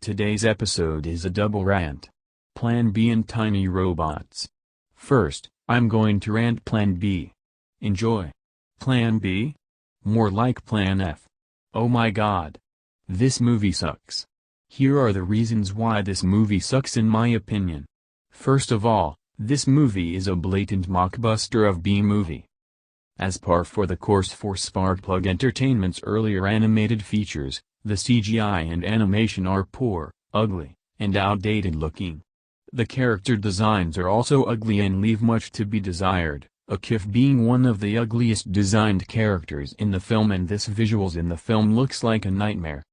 Today's episode is a double rant. Plan B and tiny robots. First, I'm going to rant Plan B. Enjoy. Plan B? More like Plan F. Oh my god. This movie sucks. Here are the reasons why this movie sucks in my opinion. First of all, this movie is a blatant mockbuster of B-movie. As par for the course for Sparkplug Entertainment's earlier animated features, the CGI and animation are poor, ugly, and outdated looking. The character designs are also ugly and leave much to be desired, Akif being one of the ugliest designed characters in the film, and this visuals in the film looks like a nightmare.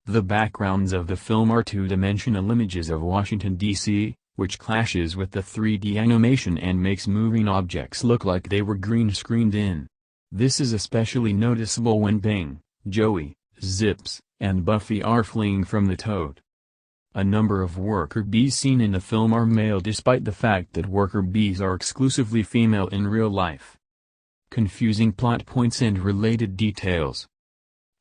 The backgrounds of the film are two-dimensional images of Washington, D.C., which clashes with the 3D animation and makes moving objects look like they were green-screened in. This is especially noticeable when Bing, Joey, Zips, and Buffy are fleeing from the Toad. A number of worker bees seen in the film are male despite the fact that worker bees are exclusively female in real life. Confusing plot points and related details.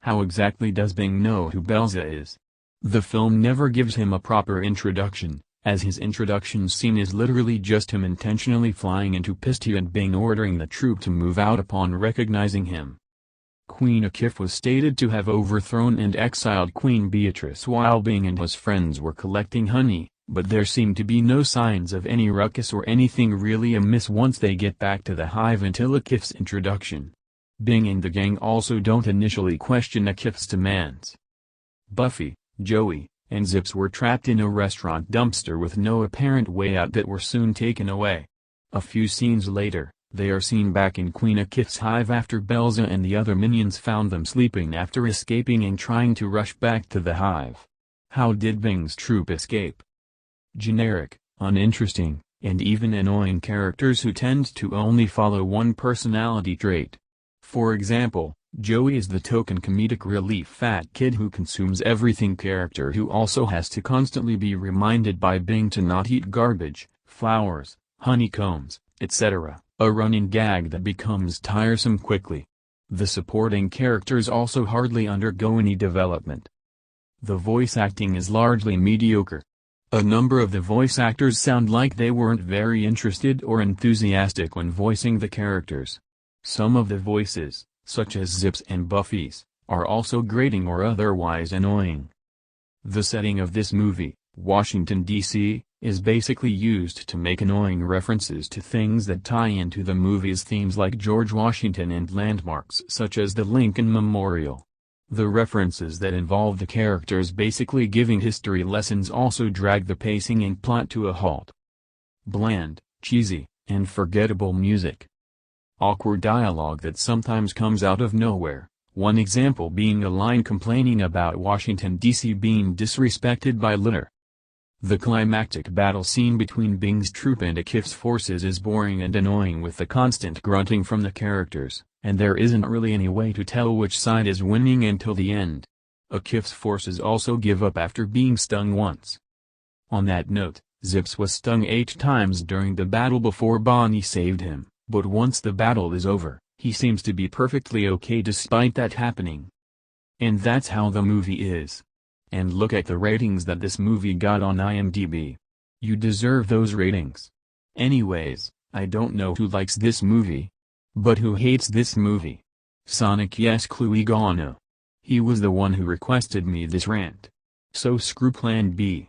How exactly does Bing know who Belza is? The film never gives him a proper introduction, as his introduction scene is literally just him intentionally flying into Pisty and Bing ordering the troop to move out upon recognizing him. Queen Akif was stated to have overthrown and exiled Queen Beatrice while Bing and his friends were collecting honey, but there seem to be no signs of any ruckus or anything really amiss once they get back to the hive until Akif's introduction. Bing and the gang also don't initially question Akif's demands. Buffy, Joey, and Zips were trapped in a restaurant dumpster with no apparent way out that were soon taken away. A few scenes later, they are seen back in Queen Akif's hive after Belza and the other minions found them sleeping after escaping and trying to rush back to the hive. How did Bing's troop escape? Generic, uninteresting, and even annoying characters who tend to only follow one personality trait. For example, Joey is the token comedic relief fat kid who consumes everything character who also has to constantly be reminded by Bing to not eat garbage, flowers, honeycombs, etc., a running gag that becomes tiresome quickly. The supporting characters also hardly undergo any development. The voice acting is largely mediocre. A number of the voice actors sound like they weren't very interested or enthusiastic when voicing the characters. Some of the voices, such as Zips and Buffy's, are also grating or otherwise annoying. The setting of this movie, Washington, D.C., is basically used to make annoying references to things that tie into the movie's themes like George Washington and landmarks such as the Lincoln Memorial. The references that involve the characters basically giving history lessons also drag the pacing and plot to a halt. Bland, cheesy, and forgettable music. Awkward dialogue that sometimes comes out of nowhere, one example being a line complaining about Washington, D.C. being disrespected by litter. The climactic battle scene between Bing's troop and Akif's forces is boring and annoying with the constant grunting from the characters, and there isn't really any way to tell which side is winning until the end. Akif's forces also give up after being stung once. On that note, Zips was stung 8 times during the battle before Bonnie saved him, but once the battle is over, he seems to be perfectly okay despite that happening. And that's how the movie is. And look at the ratings that this movie got on IMDb. You deserve those ratings. Anyways, I don't know who likes this movie. But who hates this movie? Sonic yes Cluigano. He was the one who requested me this rant. So screw Plan B.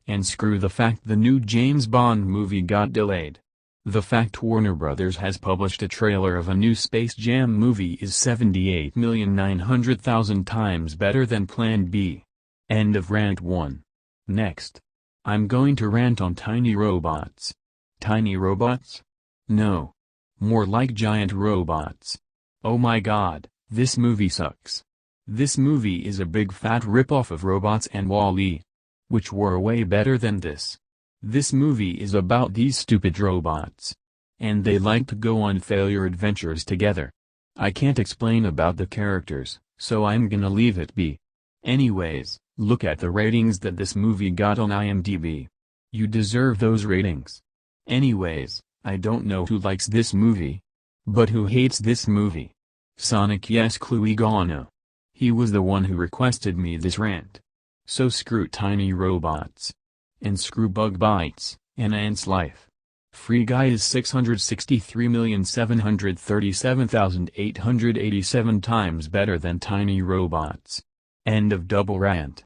And screw the fact the new James Bond movie got delayed. The fact Warner Brothers has published a trailer of a new Space Jam movie is 78,900,000 times better than Plan B. End of rant 1. Next. I'm going to rant on tiny robots. Tiny robots? No. More like giant robots. Oh my god, this movie sucks. This movie is a big fat ripoff of Robots and Wall-E. Which were way better than this. This movie is about these stupid robots. And they like to go on failure adventures together. I can't explain about the characters, so I'm gonna leave it be. Anyways, look at the ratings that this movie got on IMDb. You deserve those ratings. Anyways, I don't know who likes this movie. But who hates this movie? Sonic yes Cluigano. He was the one who requested me this rant. So screw tiny robots. And screw bug bites, an ant's life. Free Guy is 663,737,887 times better than tiny robots. End of double rant.